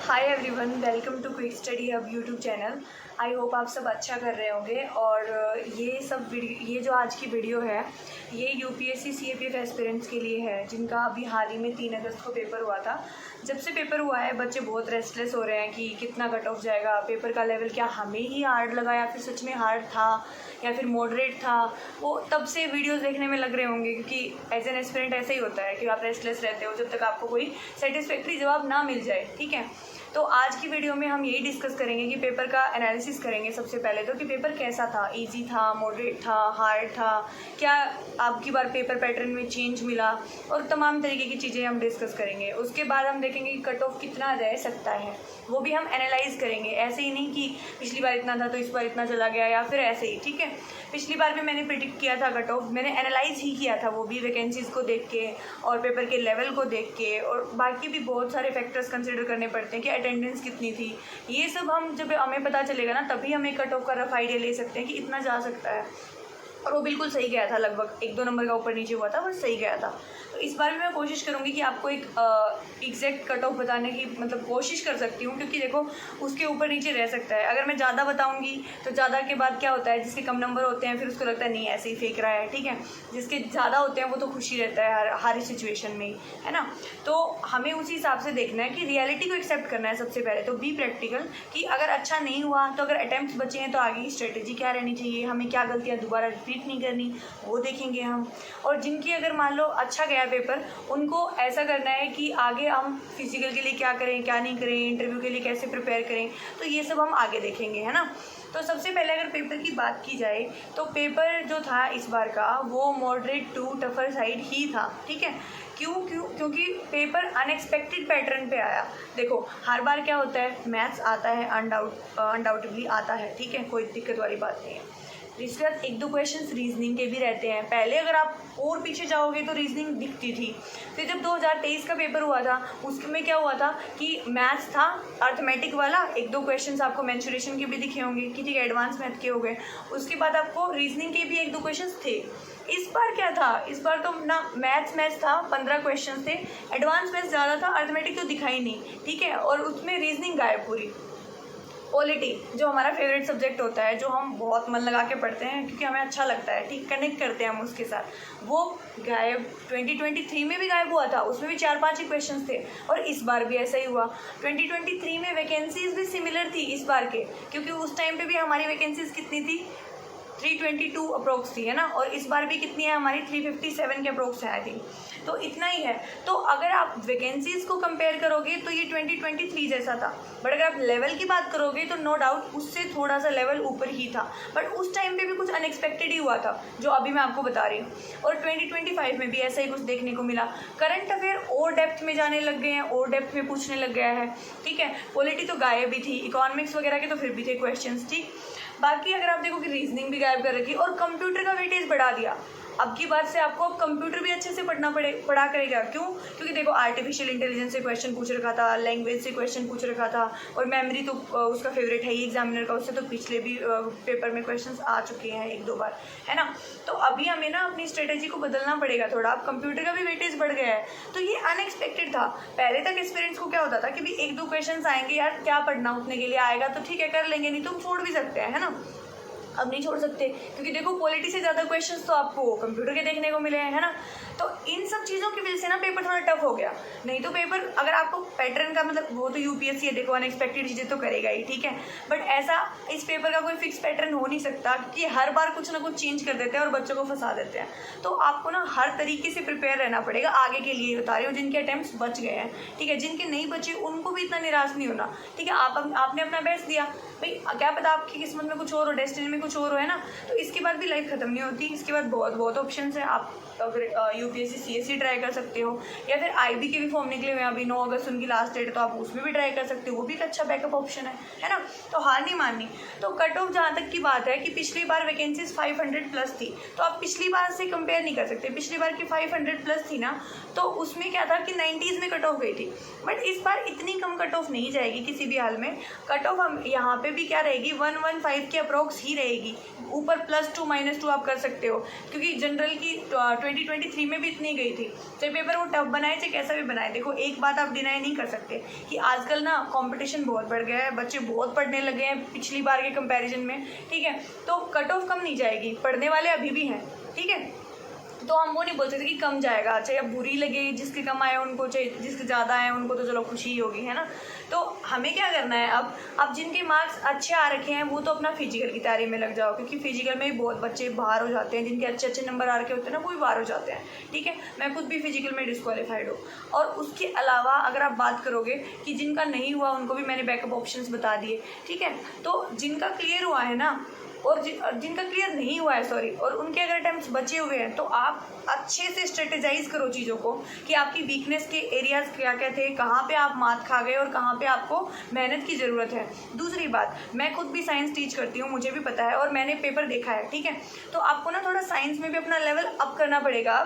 Hi everyone, welcome to quick study hub YouTube channel. I hope आप सब अच्छा कर रहे होंगे। और ये जो आज की वीडियो है ये यूपीएससी सीएपीएफ एस्पिरेंट्स के लिए है जिनका अभी हाल ही में 3 अगस्त को पेपर हुआ था। जब से पेपर हुआ है बच्चे बहुत रेस्टलेस हो रहे हैं कि कितना कट ऑफ जाएगा, पेपर का लेवल क्या हमें ही हार्ड लगा या फिर सच में हार्ड था या फिर मॉडरेट था। वो तब से वीडियोस देखने में लग रहे होंगे क्योंकि एज एन एस्पिरेंट ऐसा ही होता है कि आप रेस्टलेस रहते हो जब तक आपको कोई सेटिस्फैक्ट्री जवाब ना मिल जाए। ठीक है, तो आज की वीडियो में हम यही डिस्कस करेंगे कि पेपर का एनालिसिस करेंगे। सबसे पहले तो कि पेपर कैसा था, इजी था, मॉडरेट था, हार्ड था, क्या आपकी बार पेपर पैटर्न में चेंज मिला, और तमाम तरीके की चीज़ें हम डिस्कस करेंगे। उसके बाद हम देखेंगे कि कट ऑफ कितना रह सकता है, वो भी हम एनालाइज करेंगे। ऐसे ही नहीं कि पिछली बार इतना था तो इस बार इतना चला गया या फिर ऐसे ही। ठीक है, पिछली बार भी मैंने प्रिडिक्ट किया था कट ऑफ, मैंने एनालाइज ही किया था, वो भी वैकेंसीज़ को देख के और पेपर के लेवल को देख के, और बाकी भी बहुत सारे फैक्टर्स कंसिडर करने पड़ते हैं कि अटेंडेंस कितनी थी। ये सब हम जब हमें पता चलेगा ना तभी हमें कट ऑफ का रफ आइडिया ले सकते हैं कि इतना जा सकता है। और वो बिल्कुल सही गया था, लगभग 1-2 नंबर का ऊपर नीचे हुआ था, बस सही गया था। तो इस बार में मैं कोशिश करूँगी कि आपको एक एग्जैक्ट कट ऑफ बताने की कोशिश कर सकती हूँ, क्योंकि देखो उसके ऊपर नीचे रह सकता है। अगर मैं ज़्यादा बताऊँगी तो ज़्यादा के बाद क्या होता है, जिसके कम नंबर होते हैं फिर उसको लगता है नहीं ऐसे ही फेंक रहा है। ठीक है, जिसके ज़्यादा होते हैं वो तो खुशी रहता है हर सिचुएशन में ही, है ना। तो हमें उसी हिसाब से देखना है कि रियलिटी को एक्सेप्ट करना है। सबसे पहले तो बी प्रैक्टिकल, कि अगर अच्छा नहीं हुआ तो अगर अटैम्प्ट बचे हैं तो आगे की स्ट्रेटेजी क्या रहनी चाहिए, हमें क्या गलतियाँ दोबारा रिपीट नहीं करनी, वो देखेंगे हम। और जिनकी अगर मान लो अच्छा गया पेपर, उनको ऐसा करना है कि आगे हम फिजिकल के लिए क्या करें क्या नहीं करें, इंटरव्यू के लिए कैसे प्रिपेयर करें, तो ये सब हम आगे देखेंगे, है ना। तो सबसे पहले अगर पेपर की बात की जाए तो पेपर जो था इस बार का वो मॉडरेट टू टफर साइड ही था। ठीक है, क्योंकि पेपर अनएक्सपेक्टेड पैटर्न पे आया। देखो हर बार क्या होता है, मैथ्स आता है, अनडाउटेबली आता है, ठीक है, कोई दिक्कत वाली बात नहीं है। इसके बाद 1-2 क्वेश्चंस रीजनिंग के भी रहते हैं। पहले अगर आप और पीछे जाओगे तो रीजनिंग दिखती थी। फिर जब 2023 का पेपर हुआ था उसमें क्या हुआ था कि मैथ्स था अर्थमेटिक वाला, 1-2 क्वेश्चंस आपको मेंसुरेशन के भी दिखे होंगे कि ठीक है एडवांस मैथ के हो गए। उसके बाद आपको रीजनिंग के भी 1-2 क्वेश्चंस थे। इस बार क्या था, इस बार तो ना मैथ्स था, 15 क्वेश्चन थे, एडवांस मैथ्स ज़्यादा था, अर्थमेटिक तो दिखा ही नहीं। ठीक है, और उसमें रीजनिंग गायब पूरी। पॉलिटी जो हमारा फेवरेट सब्जेक्ट होता है, जो हम बहुत मन लगा के पढ़ते हैं क्योंकि हमें अच्छा लगता है, ठीक, कनेक्ट करते हैं हम उसके साथ, वो गायब। 2023 में भी गायब हुआ था, उसमें भी 4-5 ही क्वेश्चंस थे, और इस बार भी ऐसा ही हुआ। 2023 में वैकेंसीज भी सिमिलर थी इस बार के, क्योंकि उस टाइम पे भी हमारी वैकेंसीज कितनी थी, 322 अप्रोक्स थी, है ना। और इस बार भी कितनी है हमारी, 357 के अप्रोक्स है आई थिंक, तो इतना ही है। तो अगर आप वैकेंसीज़ को कंपेयर करोगे तो ये 2023 जैसा था, बट अगर आप लेवल की बात करोगे तो नो डाउट उससे थोड़ा सा लेवल ऊपर ही था। बट उस टाइम पे भी कुछ अनएक्सपेक्टेड ही हुआ था जो अभी मैं आपको बता रही हूँ। और 2025 में भी ऐसा ही कुछ देखने को मिला। करंट अफेयर और डेप्थ में जाने लग गए हैं, और डेप्थ में पूछने लग गया है। ठीक है, पॉलिटी तो गायब भी थी, इकोनॉमिक्स वगैरह के तो फिर भी थे क्वेश्चन। ठीक, बाकी अगर आप देखो कि रीजनिंग भी गायब कर रखी, और कंप्यूटर का वेटेज बढ़ा दिया। अब की बात से आपको कंप्यूटर भी अच्छे से पढ़ा करेगा। क्यों? क्योंकि देखो आर्टिफिशियल इंटेलिजेंस से क्वेश्चन पूछ रखा था, लैंग्वेज से क्वेश्चन पूछ रखा था, और मेमोरी तो उसका फेवरेट है ही एग्जामिनर का, उससे तो पिछले भी पेपर में क्वेश्चंस आ चुके हैं 1-2 बार, है ना। तो अभी हमें ना अपनी स्ट्रेटेजी को बदलना पड़ेगा थोड़ा। अब कंप्यूटर का भी वेटेज बढ़ गया है, तो ये अनएक्सपेक्टेड था। पहले तक एक्सपीरियंस को क्या होता था कि भी 1-2 क्वेश्चन आएंगे, यार क्या पढ़ना उतने के लिए, आएगा तो ठीक है कर लेंगे, नहीं तो छोड़ भी सकते हैं, है ना। अब नहीं छोड़ सकते, क्योंकि देखो पॉलिटी से ज़्यादा क्वेश्चंस तो आपको कंप्यूटर के देखने को मिले हैं, है ना। तो इन सब चीज़ों की वजह से ना पेपर थोड़ा टफ हो गया। नहीं तो पेपर अगर आपको पैटर्न का वो तो यूपीएससी है, देखो अनएक्सपेक्टेड चीज़ें तो करेगा ही, ठीक है, बट ऐसा इस पेपर का कोई फिक्स पैटर्न हो नहीं सकता, क्योंकि हर बार कुछ ना कुछ चेंज कर देते हैं और बच्चों को फंसा देते हैं। तो आपको ना हर तरीके से प्रिपेयर रहना पड़ेगा। आगे के लिए बता रही हूँ, जिनके अटैम्प्ट्स बच गए हैं, ठीक है, जिनके नहीं बचे उनको भी इतना निराश नहीं होना। ठीक है, आपने अपना बेस्ट दिया भाई, क्या पता आपकी किस्मत में कुछ और हो, डेस्टिनी में कुछ और हो, है ना। तो इसके बाद भी लाइफ खत्म नहीं होती, इसके बाद बहुत ऑप्शंस है। आप अगर यूपीएससी सीएससी ट्राई कर सकते हो, या फिर आईबी के भी फॉर्म निकले हुए हैं, अभी 9 अगस्त उनकी लास्ट डेट है, तो आप उसमें भी ट्राई कर सकते हो, वो भी एक अच्छा बैकअप ऑप्शन है ना। तो हार नहीं माननी। तो कट ऑफ जहाँ तक की बात है कि पिछली बार वैकेंसीज 500 प्लस थी, तो आप पिछली बार से कंपेयर नहीं कर सकते। पिछली बार की 500 प्लस थी ना, तो उसमें क्या था कि 90s में कट ऑफ गई थी, बट इस बार इतनी कम कट ऑफ नहीं जाएगी किसी भी हाल में। कट ऑफ हम यहाँ पे भी क्या रहेगी, 115 के अप्रोक्स ही रहेगी। रहेगी, ऊपर +2 -2 आप कर सकते हो, क्योंकि जनरल की 2023 में भी इतनी गई थी। चाहे पेपर वो टफ बनाए चाहे कैसा भी बनाए, देखो एक बात आप डिनाई नहीं कर सकते कि आजकल ना कंपटीशन बहुत बढ़ गया है, बच्चे बहुत पढ़ने लगे हैं पिछली बार के कंपैरिजन में, ठीक है। तो कट ऑफ कम नहीं जाएगी, पढ़ने वाले अभी भी हैं, ठीक है। तो हम वो नहीं बोल सकते कि कम जाएगा, चाहे अब बुरी लगे जिसके कम आए उनको, चाहे जिसके ज़्यादा आए उनको, तो चलो खुशी ही होगी, है ना। तो हमें क्या करना है अब जिनके मार्क्स अच्छे आ रखे हैं वो तो अपना फिजिकल की तैयारी में लग जाओ, क्योंकि फिजिकल में भी बहुत बच्चे बाहर हो जाते हैं, जिनके अच्छे अच्छे नंबर आ रखे होते हैं ना वो भी बाहर हो जाते हैं, ठीक है। मैं खुद भी फिजिकल में डिस्क्वालीफाइड हूँ। और उसके अलावा अगर आप बात करोगे कि जिनका नहीं हुआ उनको भी मैंने बैकअप ऑप्शंस बता दिए, ठीक है। तो जिनका क्लियर हुआ है ना और जिनका क्लियर नहीं हुआ है, सॉरी, और उनके अगर अटेम्प्ट्स बचे हुए हैं, तो आप अच्छे से स्ट्रेटेजाइज करो चीज़ों को कि आपकी वीकनेस के एरियाज क्या क्या थे, कहाँ पे आप मात खा गए और कहाँ पे आपको मेहनत की ज़रूरत है। दूसरी बात, मैं खुद भी साइंस टीच करती हूँ, मुझे भी पता है और मैंने पेपर देखा है, ठीक है। तो आपको ना थोड़ा साइंस में भी अपना लेवल अप करना पड़ेगा।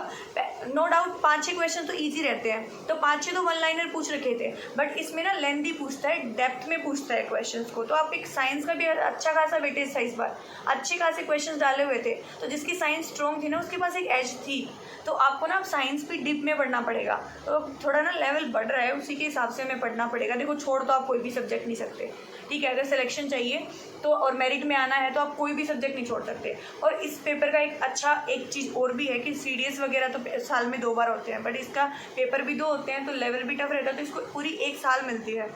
नो डाउट 5-6 क्वेश्चन तो ईजी रहते हैं, तो 5-6 तो वन लाइनर पूछ रखे थे, बट इसमें ना लेंथी पूछता है, डेप्थ में पूछता है क्वेश्चन को। तो आप एक साइंस का भी अच्छा खासा वेटेज था, इस बार अच्छे खासे क्वेश्चंस डाले हुए थे, तो जिसकी साइंस स्ट्रॉन्ग थी ना उसके पास एक एज थी। तो आपको ना साइंस भी डीप में पढ़ना पड़ेगा, तो थोड़ा ना लेवल बढ़ रहा है, उसी के हिसाब से हमें पढ़ना पड़ेगा। देखो छोड़ तो आप कोई भी सब्जेक्ट नहीं सकते, ठीक है। अगर सिलेक्शन चाहिए तो और मेरिट में आना है तो आप कोई भी सब्जेक्ट नहीं छोड़ सकते। और इस पेपर का एक चीज़ और भी है कि CDS वगैरह तो साल में 2 बार होते हैं, बट इसका पेपर भी 2 होते हैं, तो लेवल भी टफ रहता है, तो इसको पूरी 1 साल मिलती है।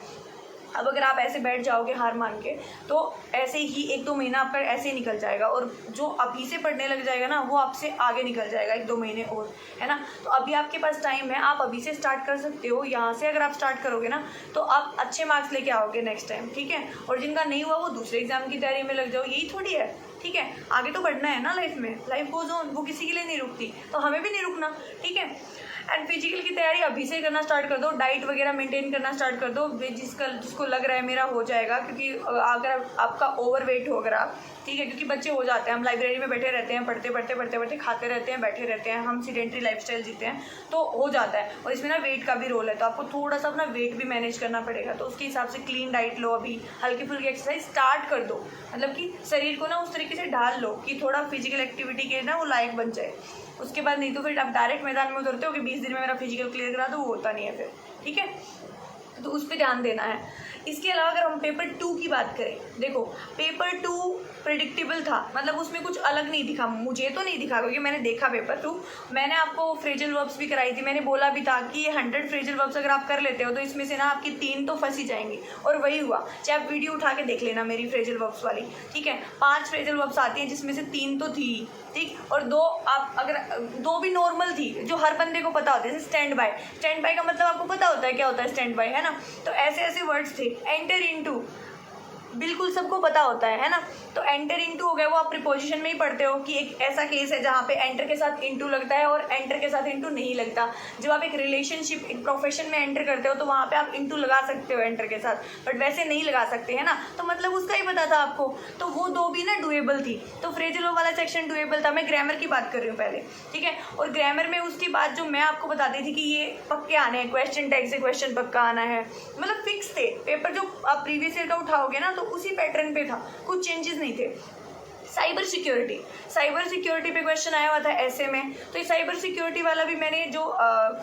अब अगर आप ऐसे बैठ जाओगे हार मान के, तो ऐसे ही 1-2 महीना आपका ऐसे ही निकल जाएगा, और जो अभी से पढ़ने लग जाएगा ना वो आपसे आगे निकल जाएगा 1-2 महीने और, है ना। तो अभी आपके पास टाइम है, आप अभी से स्टार्ट कर सकते हो। यहाँ से अगर आप स्टार्ट करोगे ना तो आप अच्छे मार्क्स लेके आओगे नेक्स्ट टाइम, ठीक है। और जिनका नहीं हुआ वो दूसरे एग्जाम की तैयारी में लग जाओ, यही थोड़ी है, ठीक है। आगे तो बढ़ना है ना लाइफ में, लाइफ गोज ऑन, वो किसी के लिए नहीं रुकती, तो हमें भी नहीं रुकना, ठीक है। एंड फिजिकल की तैयारी अभी से करना स्टार्ट कर दो, डाइट वगैरह मेंटेन करना स्टार्ट कर दो, जिसको लग रहा है मेरा हो जाएगा, क्योंकि अगर आपका ओवरवेट हो अगर आप, ठीक है, क्योंकि बच्चे हो जाते हैं, हम लाइब्रेरी में बैठे रहते हैं, पढ़ते खाते रहते हैं, बैठे रहते हैं, हम सीडेंटरी लाइफस्टाइल जीते हैं, तो हो जाता है। और इसमें ना वेट का भी रोल है, तो आपको थोड़ा सा अपना वेट भी मैनेज करना पड़ेगा, तो उसके हिसाब से क्लीन डाइट लो, अभी हल्की फुल्की एक्सरसाइज स्टार्ट कर दो, मतलब कि शरीर को ना उस तरीके से ढाल लो कि थोड़ा फिजिकल एक्टिविटी के ना वो लायक बन जाए। उसके बाद नहीं तो फिर आप डायरेक्ट मैदान में उतरते हो कि 20 दिन में मेरा फिजिकल क्लियर करा दो, वो होता नहीं है फिर, ठीक है। तो उस पर ध्यान देना है। इसके अलावा अगर हम पेपर 2 की बात करें, देखो पेपर 2 प्रेडिक्टेबल था, मतलब उसमें कुछ अलग नहीं दिखा, मुझे तो नहीं दिखा, क्योंकि मैंने देखा पेपर 2, मैंने आपको फ्रेजल वर्ब्स भी कराई थी, मैंने बोला भी था कि ये 100 फ्रेजल वर्ब्स अगर आप कर लेते हो तो इसमें से ना आपकी 3 तो फंसी जाएंगी, और वही हुआ। चाहे आप वीडियो उठा के देख लेना मेरी फ्रेजल वर्ब्स वाली, ठीक है। 5 फ्रेजल वर्ब्स आती हैं जिसमें से 3 तो थी, ठीक, और 2 आप अगर 2 भी नॉर्मल थी, जो हर बंदे को पता होता है, जैसे स्टैंड बाय का मतलब आपको पता होता है क्या होता है स्टैंड बाय, है ना। तो ऐसे ऐसे वर्ड्स थे। एंटर इनटू बिल्कुल सबको पता होता है ना। तो एंटर इनटू हो गया, वो आप प्रीपोजिशन में ही पढ़ते हो कि एक ऐसा केस है जहाँ पे एंटर के साथ इनटू लगता है और एंटर के साथ इनटू नहीं लगता। जब आप एक रिलेशनशिप, एक प्रोफेशन में एंटर करते हो तो वहाँ पे आप इनटू लगा सकते हो एंटर के साथ, बट वैसे नहीं लगा सकते, है ना। तो मतलब उसका ही पता था आपको, तो वो 2 भी ना डुएबल थी। तो फ्रेजल वाला सेक्शन डुएबल था। मैं ग्रामर की बात कर रही हूँ पहले, ठीक है। और ग्रामर में उसकी बात जो मैं आपको बताती थी कि ये पक्के आने हैं, क्वेश्चन टैग से क्वेश्चन पक्का आना है, मतलब फिक्स थे पेपर। जो आप प्रीवियस ईयर का उठाओगे ना तो उसी पैटर्न पे था, कुछ चेंजेस नहीं थे। साइबर सिक्योरिटी पे क्वेश्चन आया हुआ था ऐसे में, तो ये साइबर सिक्योरिटी वाला भी मैंने जो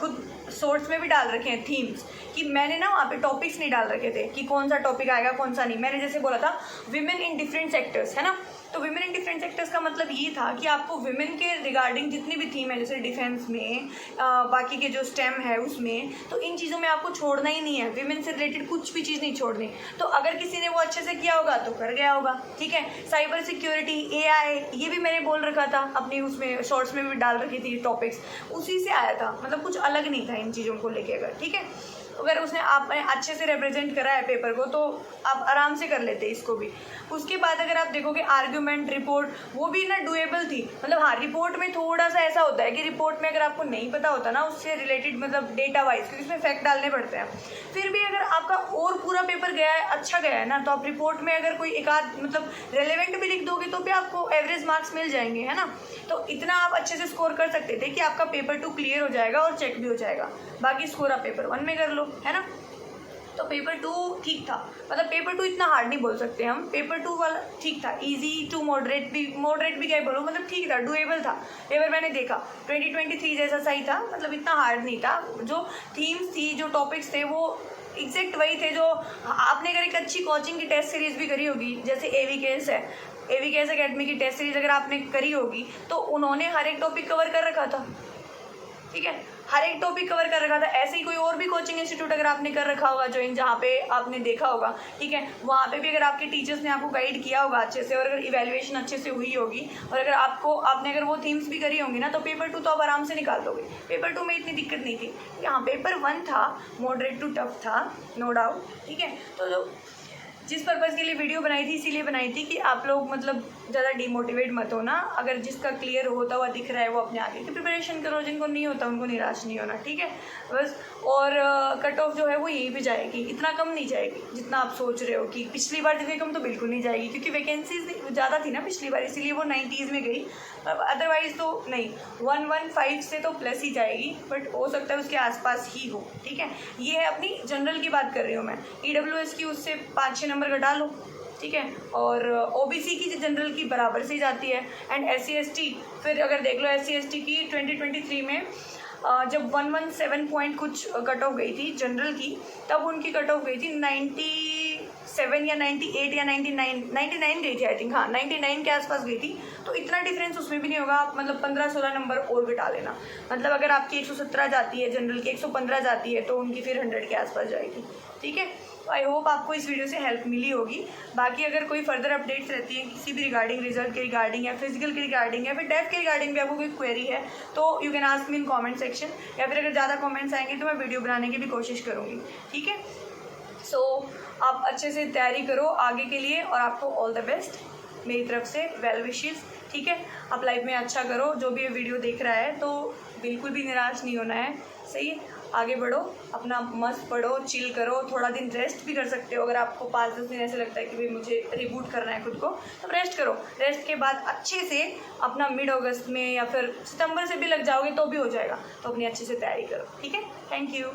खुद सोर्स में भी डाल रखे हैं थीम्स, कि मैंने ना वहाँ पे टॉपिक्स नहीं डाल रखे थे कि कौन सा टॉपिक आएगा कौन सा नहीं। मैंने जैसे बोला था विमेन इन डिफरेंट सेक्टर्स, है ना। तो विमेन इन डिफरेंट सेक्टर्स का मतलब ये था कि आपको विमेन के रिगार्डिंग जितनी भी थीम है, जैसे डिफेंस में, बाकी के जो स्टेम है उसमें, तो इन चीज़ों में आपको छोड़ना ही नहीं है, विमेन से रिलेटेड कुछ भी चीज़ नहीं छोड़नी। तो अगर किसी ने वो अच्छे से किया होगा तो कर गया होगा, ठीक है। साइबर सिक्योरिटी, AI, ये भी मैंने बोल रखा था अपनी उसमें शॉर्ट्स में भी डाल रखी थी टॉपिक्स, उसी से आया था, मतलब कुछ अलग नहीं था इन चीज़ों को लेके अगर, ठीक है। अगर उसने आपने अच्छे से रिप्रेजेंट करा है पेपर को तो आप आराम से कर लेते इसको भी। उसके बाद अगर आप देखोगे आर्ग्यूमेंट, रिपोर्ट, वो भी ना डुएबल थी। मतलब हाँ, रिपोर्ट में थोड़ा सा ऐसा होता है कि रिपोर्ट में अगर आपको नहीं पता होता ना उससे रिलेटेड, मतलब डेटा वाइज, क्योंकि इसमें फैक्ट डालने पड़ते हैं, फिर भी अगर आपका और पूरा पेपर गया है, अच्छा गया है ना, तो आप रिपोर्ट में अगर कोई एक आध मतलब रेलेवेंट भी लिख दोगे तो भी आपको एवरेज मार्क्स मिल जाएंगे, है ना। तो इतना आप अच्छे से स्कोर कर सकते थे कि आपका पेपर 2 क्लियर हो जाएगा और चेक भी हो जाएगा, बाकी स्कोर आप पेपर 1 में कर लो, है ना। तो पेपर 2 ठीक था, मतलब पेपर 2 इतना हार्ड नहीं बोल सकते हम, पेपर 2 वाला ठीक था, इजी टू मॉडरेट भी क्या बोलो, मतलब ठीक था, डुएबल था। पेपर मैंने देखा 2023 जैसा सही था, मतलब इतना हार्ड नहीं था। जो थीम्स थी, जो टॉपिक्स थे, वो एग्जैक्ट वही थे जो आपने अगर एक अच्छी कोचिंग की टेस्ट सीरीज भी करी होगी, जैसे AVKS है, AVKS अकेडमी की टेस्ट सीरीज अगर आपने करी होगी तो उन्होंने हर एक टॉपिक कवर कर रखा था, ठीक है, हर एक टॉपिक कवर कर रखा था। ऐसे ही कोई और भी कोचिंग इंस्टीट्यूट अगर आपने कर रखा होगा ज्वाइन, जहाँ पे आपने देखा होगा, ठीक है, वहाँ पे भी अगर आपके टीचर्स ने आपको गाइड किया होगा अच्छे से, और अगर इवैल्यूएशन अच्छे से हुई होगी, और अगर आपने अगर वो थीम्स भी करी होंगी ना, तो पेपर 2 तो आप आराम से निकाल दोगे। पेपर 2 में इतनी दिक्कत नहीं थी। यहाँ पेपर 1 था, मॉडरेट टू टफ था, नो डाउट, ठीक है। तो जिस पर्पज़ के लिए वीडियो बनाई थी इसीलिए बनाई थी कि आप लोग मतलब ज़्यादा डिमोटिवेट मत हो ना, अगर जिसका क्लियर होता हुआ दिख रहा है वो अपने आगे की प्रिपरेशन करो, जिनको नहीं होता उनको निराश नहीं होना, ठीक है बस। और कट ऑफ जो है वो यहीं पे जाएगी, इतना कम नहीं जाएगी जितना आप सोच रहे हो कि पिछली बार जितनी कम, तो बिल्कुल नहीं जाएगी, क्योंकि वैकेंसीज ज़्यादा थी ना पिछली बार, इसीलिए वो 90s में गई, अदरवाइज़ तो नहीं, 115 से तो प्लस ही जाएगी, बट हो सकता है उसके आसपास ही हो, ठीक है। ये है अपनी जनरल की बात कर रही हूँ मैं, EWS की उससे 5-6 नंबर घटा लो, ठीक है, और OBC की जनरल की बराबर से जाती है, एंड SC ST फिर अगर देख लो SC ST की 2023 में जब 117 पॉइंट कुछ कट ऑफ गई थी जनरल की, तब उनकी कट ऑफ गई थी 97 या 98 या 99 गई थी, आई थिंक, हाँ 99 के आसपास गई थी। तो इतना डिफरेंस उसमें भी नहीं होगा, आप मतलब 15-16 नंबर और घटा लेना, मतलब अगर आपकी 117 जाती है जनरल की, 115 जाती है, तो उनकी फिर 100 के आसपास जाएगी, ठीक है। तो आई होप आपको इस वीडियो से हेल्प मिली होगी। बाकी अगर कोई फर्दर अपडेट्स रहती हैं किसी भी रिगार्डिंग, रिजल्ट के रिगार्डिंग या फिजिकल के रिगार्डिंग या फिर डेफ के रिगार्डिंग भी आपको कोई क्वेरी है, तो you can ask me in comment section, या फिर अगर ज़्यादा कमेंट्स आएंगे तो मैं वीडियो बनाने की भी कोशिश करूँगी, ठीक है। सो आप अच्छे से तैयारी करो आगे के लिए, और आपको ऑल द बेस्ट मेरी तरफ से, वेल विशेस, ठीक है। आप लाइफ में अच्छा करो, जो भी ये वीडियो देख रहा है तो बिल्कुल भी निराश नहीं होना है, सही है। आगे बढ़ो, अपना मस्त पढ़ो, चिल करो, थोड़ा दिन रेस्ट भी कर सकते हो, अगर आपको 5-10 दिन ऐसे लगता है कि भाई मुझे रिबूट करना है खुद को, तो रेस्ट करो। रेस्ट के बाद अच्छे से अपना मिड अगस्त में या फिर सितंबर से भी लग जाओगे तो भी हो जाएगा, तो अपनी अच्छे से तैयारी करो, ठीक है। Thank you.